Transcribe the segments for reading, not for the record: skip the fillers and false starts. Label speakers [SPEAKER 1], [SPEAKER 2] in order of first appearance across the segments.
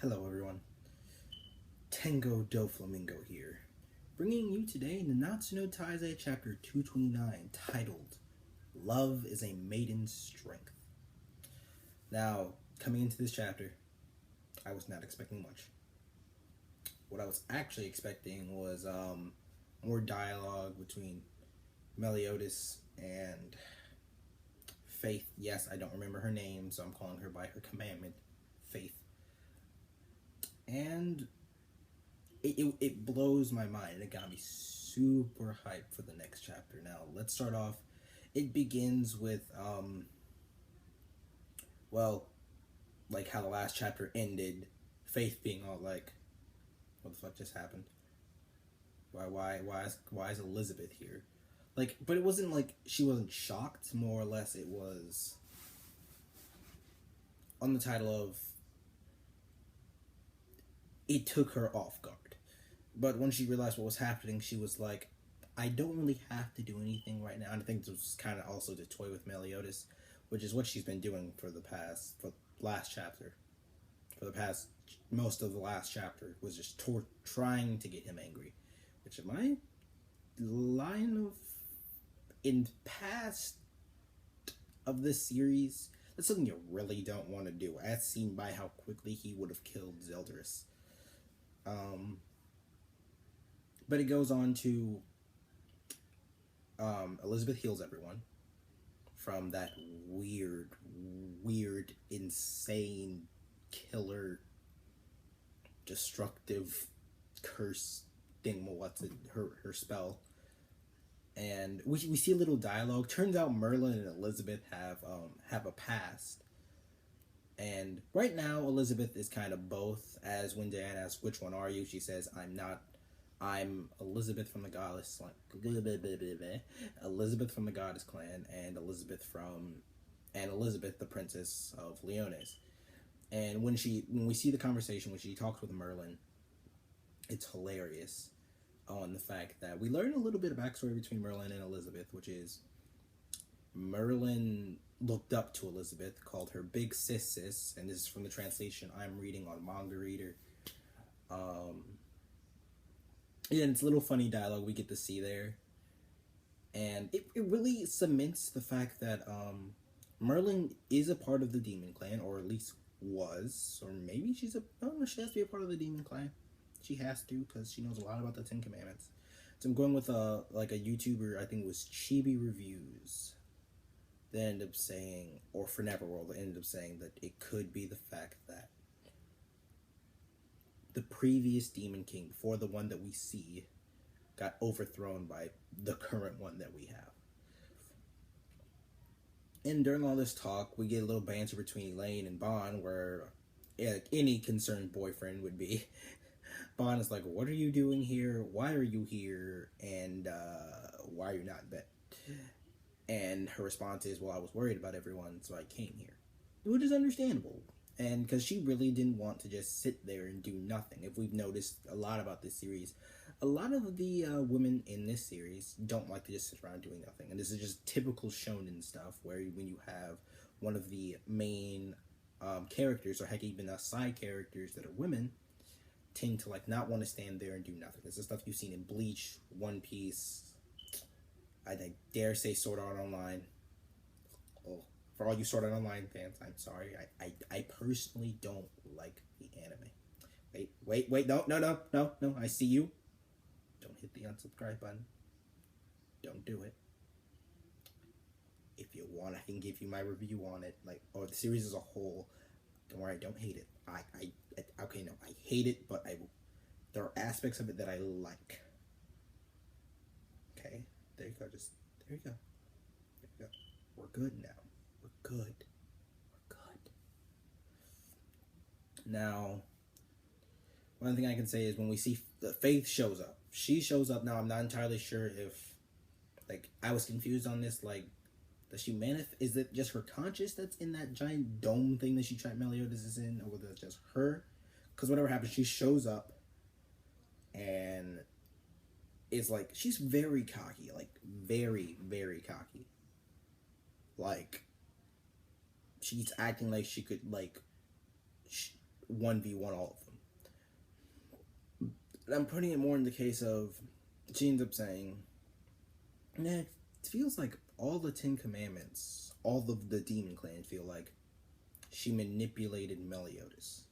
[SPEAKER 1] Hello everyone, Tango Do Flamingo here, bringing you today Nanatsu no Taizai chapter 229, titled Love is a Maiden's Strength. Now, coming into this chapter, I was not expecting much. What I was actually expecting was more dialogue between Meliodas and Faith. Yes, I don't remember her name, so I'm calling her by her commandment, Faith. And it blows my mind. It got me super hyped for the next chapter. Now, let's start off. It begins with, like how the last chapter ended. Faith being all like, what the fuck just happened? Why is Elizabeth here? Like, but it wasn't like she wasn't shocked. More or less, it was on the title of it took her off guard. But when she realized what was happening, she was like, I don't really have to do anything right now. And I think this was kind of also to toy with Meliodas, which is what she's been doing for the last chapter. For the past, most of the last chapter, was just trying to get him angry. Which in my line of, in past of this series, that's something you really don't want to do, as seen by how quickly he would have killed Zeldris. But it goes on to Elizabeth heals everyone from that weird, insane, killer, destructive curse thing. What's it? Her spell. And we see a little dialogue. Turns out Merlin and Elizabeth have a past. And right now, Elizabeth is kind of both. As when Diana asks, which one are you? She says, I'm Elizabeth from the Goddess Elizabeth from the Goddess clan, and Elizabeth the Princess of Leones. And when we see the conversation, when she talks with Merlin, it's hilarious on the fact that we learn a little bit of backstory between Merlin and Elizabeth, which is Merlin looked up to Elizabeth, called her Big Sis, and this is from the translation I'm reading on Manga Reader. Yeah, and it's a little funny dialogue we get to see there. And it really cements the fact that Merlin is a part of the Demon Clan, or at least was. Or maybe she has to be a part of the Demon Clan. She has to, because she knows a lot about the Ten Commandments. So I'm going with a YouTuber, I think it was Chibi Reviews. They ended up saying, or for Neverworld, they ended up saying that it could be the fact that the previous Demon King, before the one that we see, got overthrown by the current one that we have. And during all this talk, we get a little banter between Elaine and Bon, where any concerned boyfriend would be. Bon is like, what are you doing here? Why are you here? And why are you not in bed? And her response is, well, I was worried about everyone, so I came here. Which is understandable. And because she really didn't want to just sit there and do nothing. If we've noticed a lot about this series, a lot of the women in this series don't like to just sit around doing nothing. And this is just typical shonen stuff, where when you have one of the main characters, or heck, even side characters that are women, tend to like not want to stand there and do nothing. This is stuff you've seen in Bleach, One Piece, I dare say Sword Art Online. Oh, for all you Sword Art Online fans, I'm sorry. I personally don't like the anime. Wait, no, I see you. Don't hit the unsubscribe button. Don't do it. If you want, I can give you my review on it, or the series as a whole. Don't worry, I don't hate it. I hate it, but there are aspects of it that I like. Okay, there you go. There you go. We're good now. We're good. Now, one thing I can say is when we see the Faith shows up. She shows up now. I'm not entirely sure if, I was confused on this. Does she is it just her conscious that's in that giant dome thing that she tried Meliodas is in, or whether it's just her? Because whatever happens, she shows up, and it's she's very cocky, very, very cocky. She's acting like she could, 1v1 all of them. And I'm putting it more in the case of, she ends up saying, nah, it feels like all the 10 Commandments, all of the Demon Clan feel like she manipulated Meliodas.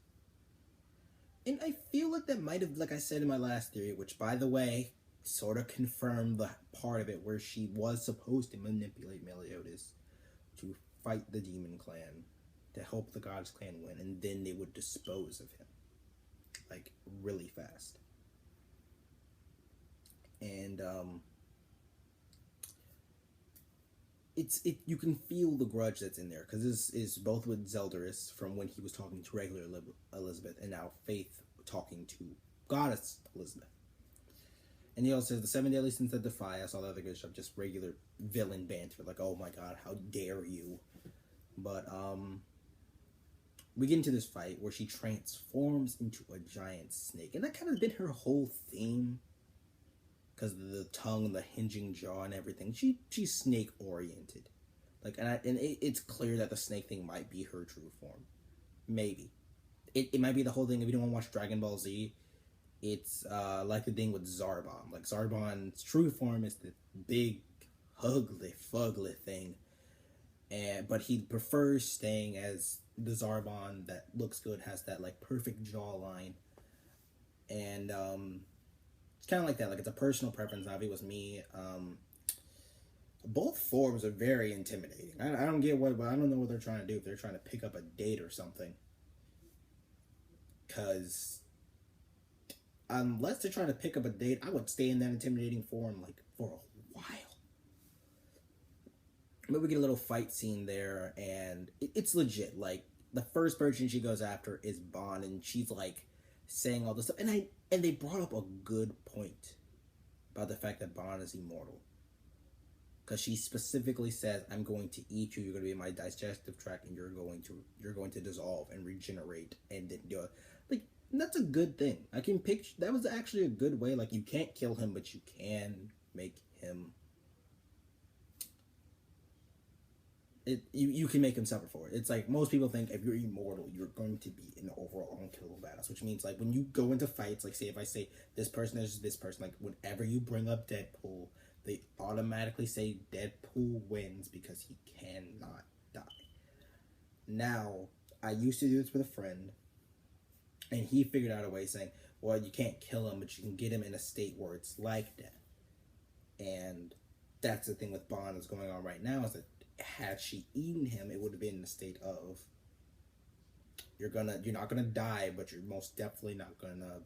[SPEAKER 1] And I feel like that might have, like I said in my last theory, which, by the way, sort of confirmed the part of it where she was supposed to manipulate Meliodas to fight the Demon Clan, to help the Goddess Clan win, and then they would dispose of him, like, really fast. And, you can feel the grudge that's in there, because this is both with Zeldaris from when he was talking to regular Elizabeth, and now Faith talking to Goddess Elizabeth. And he also says the 7 deadly sins that defy us, all that other good stuff, just regular villain banter, like, oh my god, how dare you. But we get into this fight where she transforms into a giant snake, and that kind of been her whole theme, because of the tongue, the hinging jaw, and everything. She's snake oriented, like, and it's clear that the snake thing might be her true form. Maybe it might be the whole thing. If you don't want to watch Dragon Ball Z, it's like the thing with Zarbon. Like, Zarbon's true form is the big ugly fugly thing, but he prefers staying as the Zarbon that looks good, has that like perfect jawline, and it's kind of like that. Like, it's a personal preference. Now, if it was me, both forms are very intimidating. I don't get what, I don't know what they're trying to do. If they're trying to pick up a date or something, because unless they're trying to pick up a date, I would stay in that intimidating form like for a while. But we get a little fight scene there, and it's legit. Like, the first person she goes after is Bond, and she's like saying all this stuff, and they brought up a good point about the fact that Bond is immortal, because she specifically says, "I'm going to eat you. You're going to be in my digestive tract, and you're going to dissolve and regenerate, and then do it." Like, that's a good thing. I can picture that was actually a good way. Like, you can't kill him, but you can make him. You can make him suffer for it. It's like most people think if you're immortal, you're going to be in overall unkillable battles, which means like when you go into fights, like say if I say this person is this person, like whenever you bring up Deadpool, they automatically say Deadpool wins because he cannot die. Now, I used to do this with a friend, and he figured out a way saying, well, you can't kill him, but you can get him in a state where it's like that. And that's the thing with Bond that's going on right now, is that had she eaten him, it would have been in the state of you're not gonna die, but you're most definitely not gonna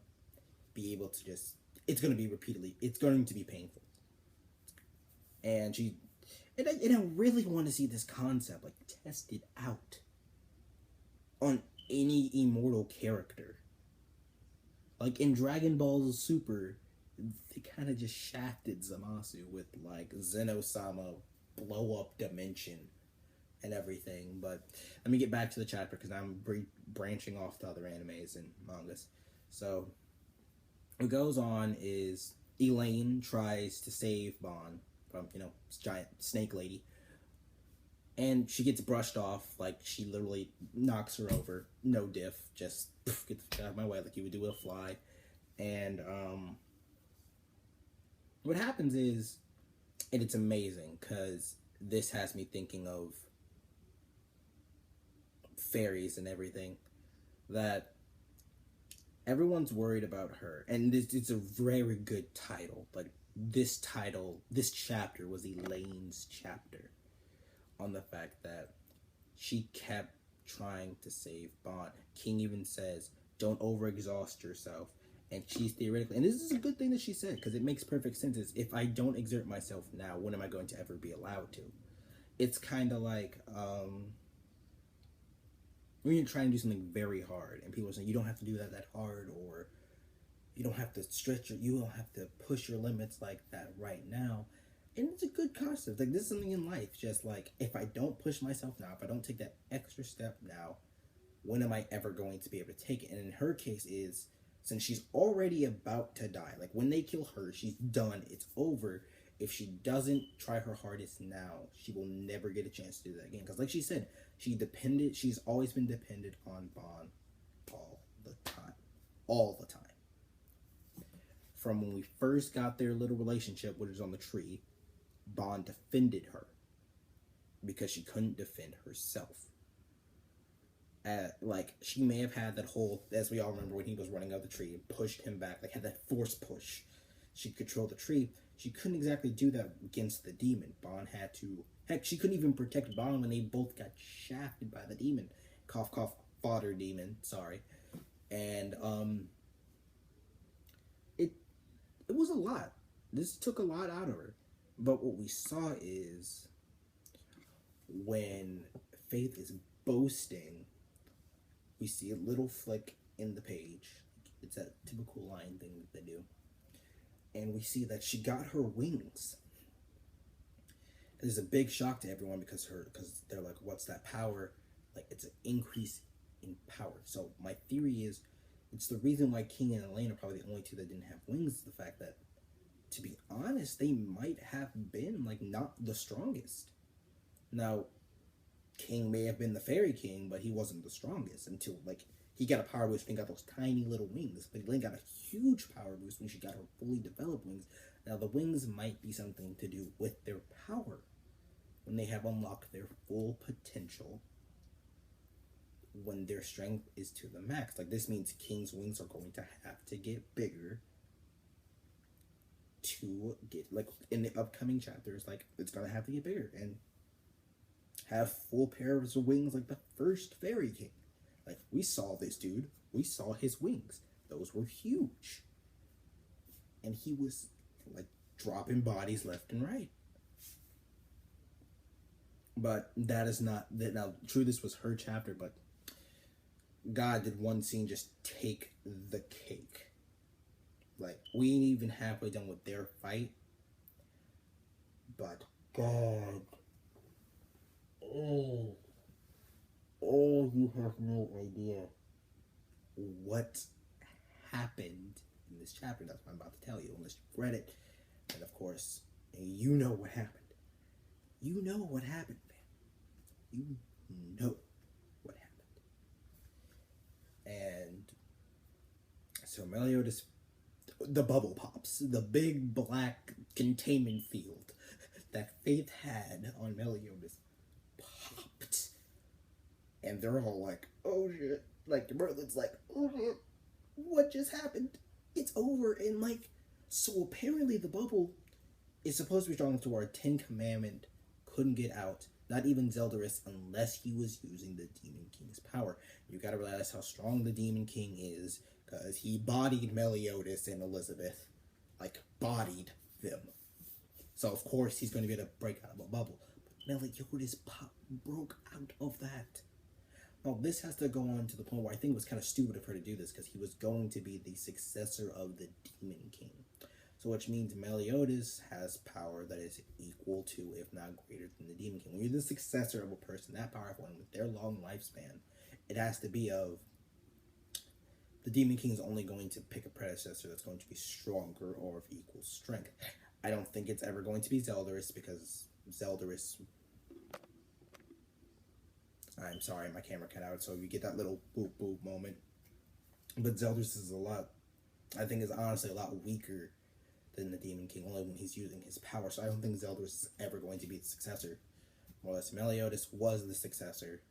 [SPEAKER 1] be able to just. It's going to be painful. And I really want to see this concept like tested out on any immortal character. Like in Dragon Ball Super, they kind of just shafted Zamasu with like Zeno-sama blow up dimension and everything. But let me get back to the chapter because I'm branching off to other animes and mangas. So what goes on is Elaine tries to save Bond from, giant snake lady, and she gets brushed off. Like, she literally knocks her over, no diff, just get the fuck out of my way like you would do with a fly. And what happens is, and it's amazing because this has me thinking of fairies and everything, that everyone's worried about her, and it's a very good title. Like, this chapter was Elaine's chapter, on the fact that she kept trying to save Bond. King even says, don't overexhaust yourself. And she's theoretically, and this is a good thing that she said, because it makes perfect sense, is if I don't exert myself now, when am I going to ever be allowed to? It's kind of like when you're trying to do something very hard, and people are saying, you don't have to do that hard, or you don't have to you don't have to push your limits like that right now. And it's a good concept. Like, this is something in life, just like, if I don't push myself now, if I don't take that extra step now, when am I ever going to be able to take it? And in her case is, since she's already about to die, like, when they kill her, she's done, it's over. If she doesn't try her hardest now, she will never get a chance to do that again. Because like she said, she's always been dependent on Bond the time. All the time. From when we first got their little relationship, which is on the tree, Bon defended her because she couldn't defend herself. Like, she may have had that whole, as we all remember when he was running up the tree and pushed him back, like had that force push. She controlled the tree. She couldn't exactly do that against the demon. Bon had to, heck, she couldn't even protect Bon when they both got shafted by the demon. Cough, cough, fodder demon, sorry. And, it was a lot. This took a lot out of her. But what we saw is when Faith is boasting, we see a little flick in the page. It's a typical line thing that they do. And we see that she got her wings. It is a big shock to everyone because they're like, what's that power? Like, it's an increase in power. So my theory is, it's the reason why King and Elaine are probably the only two that didn't have wings, is the fact that, to be honest, they might have been, like, not the strongest. Now, King may have been the fairy king, but he wasn't the strongest until, like, he got a power boost and got those tiny little wings. But Elaine got a huge power boost when she got her fully developed wings. Now, the wings might be something to do with their power when they have unlocked their full potential, when their strength is to the max. Like, this means King's wings are going to have to get bigger to get, like, in the upcoming chapters, like, it's gonna have to get bigger and have full pairs of wings like the first fairy king. Like, we saw this dude, we saw his wings, those were huge, and he was, like, dropping bodies left and right. But that is not that. Now, true, this was her chapter, but God did one scene just take the cake. Like, we ain't even halfway done with their fight, but God, oh, you have no idea what happened in this chapter. That's what I'm about to tell you, unless you've read it. And of course, you know what happened. You know what happened, man. You know what happened. And so Meliodas, the bubble pops, the big black containment field that Faith had on Meliodas popped. And they're all like, oh shit. Like, Merlin's like, oh shit, what just happened? It's over. And like, so apparently the bubble is supposed to be strong enough to where a 10 Commandment couldn't get out. Not even Zeldaris, unless he was using the Demon King's power. You gotta realize how strong the Demon King is, because he bodied Meliodas and Elizabeth. Like, bodied them. So of course he's going to be able to break out of a bubble. But Meliodas broke out of that. Now this has to go on to the point where I think it was kind of stupid of her to do this, because he was going to be the successor of the Demon King. So which means Meliodas has power that is equal to, if not greater than, the Demon King. When you're the successor of a person that powerful and with their long lifespan, it has to be of, the Demon King is only going to pick a predecessor that's going to be stronger or of equal strength. I don't think it's ever going to be Zeldaris, because Zeldaris, I'm sorry, my camera cut out, so you get that little boop boop moment. But Zeldaris is I think is honestly a lot weaker than the Demon King, only when he's using his power. So I don't think Zeldaris is ever going to be the successor. More or less, Meliodas was the successor,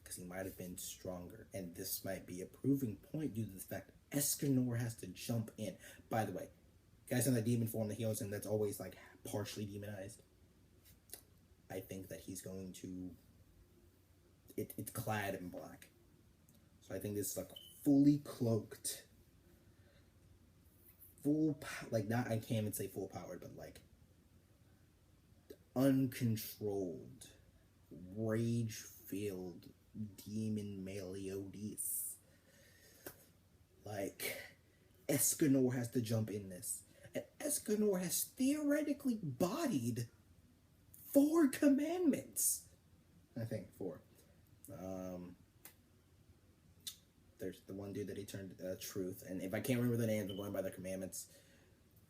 [SPEAKER 1] because he might have been stronger. And this might be a proving point due to the fact that Escanor has to jump in. By the way, guys in that demon form that he was in, that's always like partially demonized, I think that he's going to, it's clad in black. So I think this is like fully cloaked, like, not, I can't even say full powered, but like uncontrolled, rage-filled demon Meliodas. Like, Escanor has to jump in this. And Escanor has theoretically bodied 4 commandments. I think 4. There's the one dude that he turned Truth. And if I can't remember the names, I'm going by the commandments.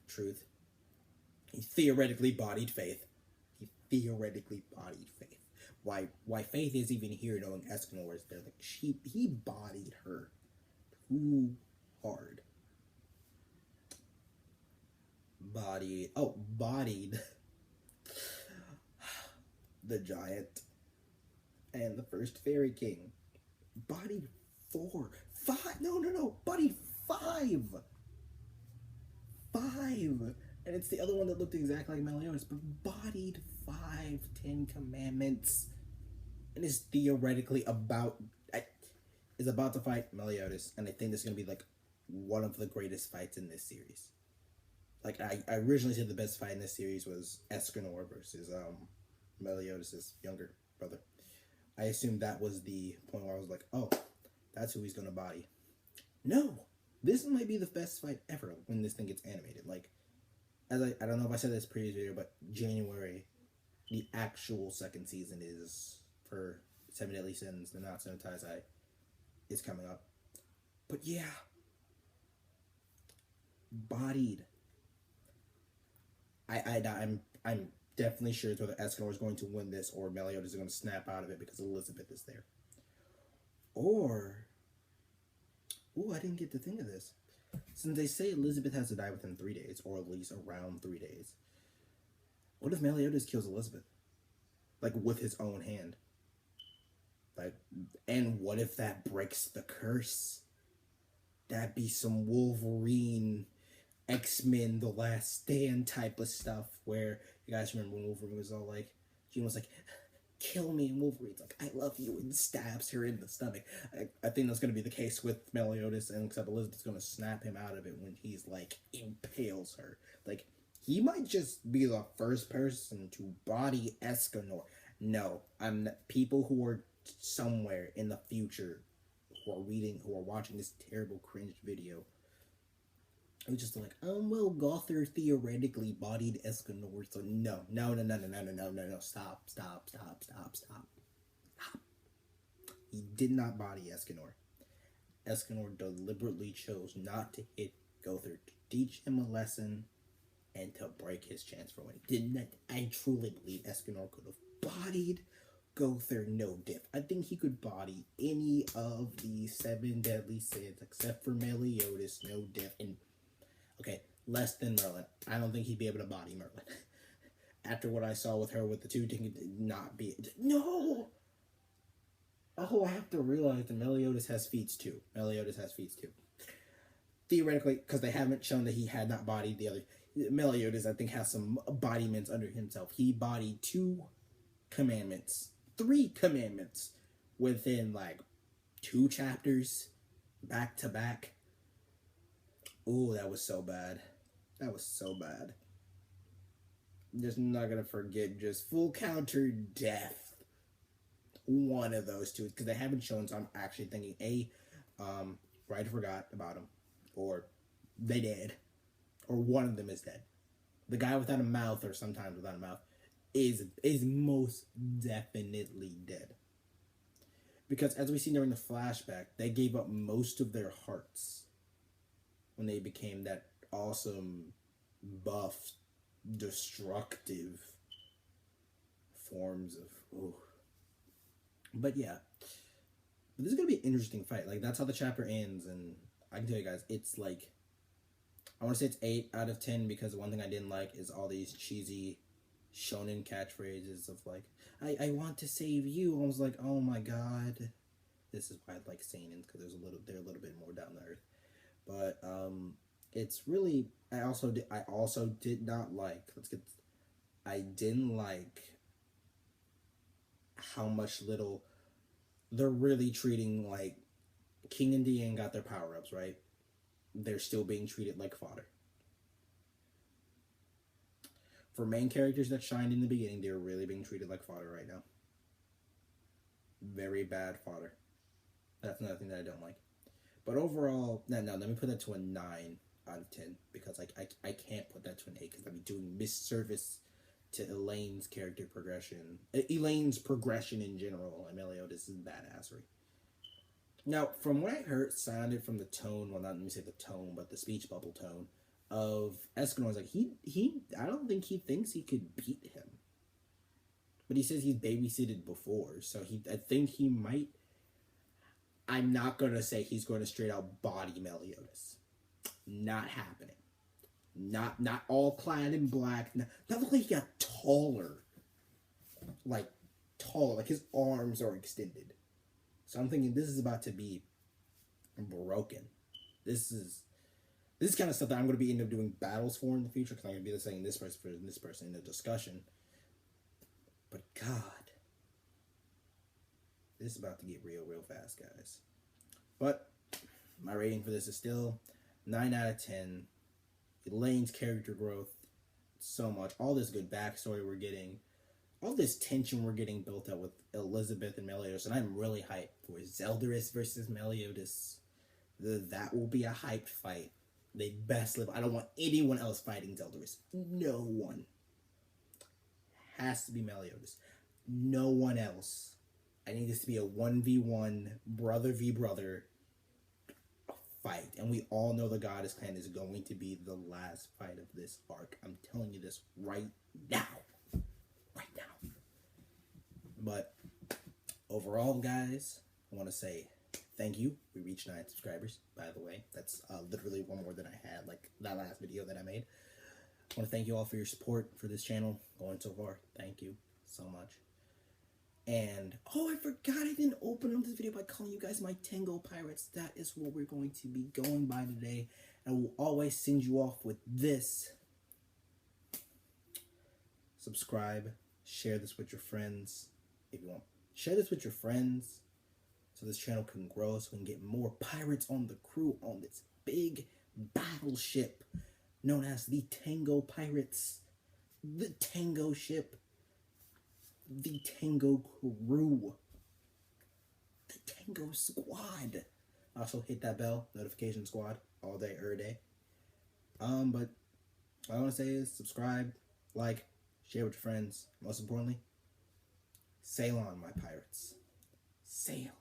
[SPEAKER 1] Truth. He theoretically bodied Faith. Why Faith is even here knowing Escanor is there. Like, he bodied her too hard. Bodied the giant and the first fairy king. Bodied 4, 5. No. Bodied 5. 5. And it's the other one that looked exactly like Meliodas, but bodied 5 Ten Commandments, and is theoretically is about to fight Meliodas, and I think this is gonna be like one of the greatest fights in this series. Like I originally said, the best fight in this series was Escanor versus Meliodas' younger brother. I assumed that was the point where I was like, oh, that's who he's gonna body. No, this might be the best fight ever when this thing gets animated. Like, as I don't know if I said this previous video, but January, the actual second season is for Seven Deadly Sins, the Nanatsu and Taizai, is coming up. But yeah, bodied. I'm definitely sure it's whether Escanor is going to win this or Meliodas is going to snap out of it because Elizabeth is there. Or, I didn't get to think of this. Since they say Elizabeth has to die within 3 days, or at least around 3 days, what if Meliodas kills Elizabeth? Like, with his own hand? Like, and what if that breaks the curse? That'd be some Wolverine, X-Men, The Last Stand type of stuff, where, you guys remember when Wolverine was all like, she was like, kill me, and Wolverine's like, I love you, and stabs her in the stomach. I think that's going to be the case with Meliodas, and except Elizabeth's going to snap him out of it when he's like, impales her. Like, he might just be the first person to body Escanor. No, I'm not. People who are somewhere in the future who are watching this terrible cringe video, it was just like, well, Gother theoretically bodied Escanor, so no, stop. He did not body Escanor. Escanor deliberately chose not to hit Gother to teach him a lesson and to break his chance for winning. I truly believe Escanor could have bodied Gother, no diff. I think he could body any of the 7 deadly sins except for Meliodas, no diff. And okay, less than Merlin. I don't think he'd be able to body Merlin. After what I saw with her with the 2, not be... No! Oh, I have to realize that Meliodas has feats too. Theoretically, because they haven't shown that he had not bodied the other... Meliodas, I think, has some embodiments under himself. He bodied 2 commandments. 3 commandments. Within, like, 2 chapters. Back to back. Ooh, that was so bad. Just not gonna forget, just full counter death. One of those 2, because they haven't shown, so I'm actually thinking, Ryder forgot about him, or they did, or one of them is dead. The guy without a mouth, or sometimes without a mouth, is most definitely dead. Because as we see during the flashback, they gave up most of their hearts when they became that awesome, buff, destructive forms of... Ooh. But yeah, this is going to be an interesting fight. Like, that's how the chapter ends, and I can tell you guys, it's like, I want to say it's 8 out of 10, because one thing I didn't like is all these cheesy shonen catchphrases of like, I want to save you. I was like, oh my god. This is why I like seinens, because they're a little bit more down to earth. But it's really, I also did not like, I didn't like how much little they're really treating, like, King and Deanne got their power-ups, right? They're still being treated like fodder. For main characters that shined in the beginning, they're really being treated like fodder right now. Very bad fodder. That's another thing that I don't like. But overall, no, let me put that to a 9 out of 10, because like I can't put that to an 8, because I'd be doing misservice to Elaine's character progression. Elaine's progression in general, and Meliodas' badassery. Now, from what I heard, sounded from the tone, well, not let me say the tone, but the speech bubble tone of Escanor, like, I don't think he thinks he could beat him. But he says he's babysitted before, so I think he might. I'm not going to say he's going to straight out body Meliodas. Not happening. Not all clad in black. Not look like he got taller. Like, taller. Like, his arms are extended. So I'm thinking this is about to be broken. This is kind of stuff that I'm going to be end up doing battles for in the future, because I'm going to be saying this person for this person in the discussion. But God, this is about to get real fast, guys. But my rating for this is still 9 out of 10. Elaine's character growth, so much. All this good backstory we're getting. All this tension we're getting built up with Elizabeth and Meliodas. And I'm really hyped for Zeldris versus Meliodas. That will be a hyped fight. They best live. I don't want anyone else fighting Zeldris. No one. Has to be Meliodas. No one else. I need this to be a 1v1, brother v brother fight. And we all know the Goddess Clan is going to be the last fight of this arc. I'm telling you this right now. Right now. But overall, guys, I want to say thank you. We reached 9 subscribers, by the way. That's literally one more than I had, like that last video that I made. I want to thank you all for your support for this channel going so far. Thank you so much. And, oh, I forgot I didn't open up this video by calling you guys my Tango Pirates. That is what we're going to be going by today. And I will always send you off with this. Subscribe. Share this with your friends if you want. Share this with your friends so this channel can grow, so we can get more pirates on the crew on this big battleship known as the Tango Pirates. The Tango ship. The Tango crew. The Tango squad. Also hit that bell, notification squad, all day, every day. But what I want to say is subscribe, like, share with your friends. Most importantly, sail on, my pirates. Sail.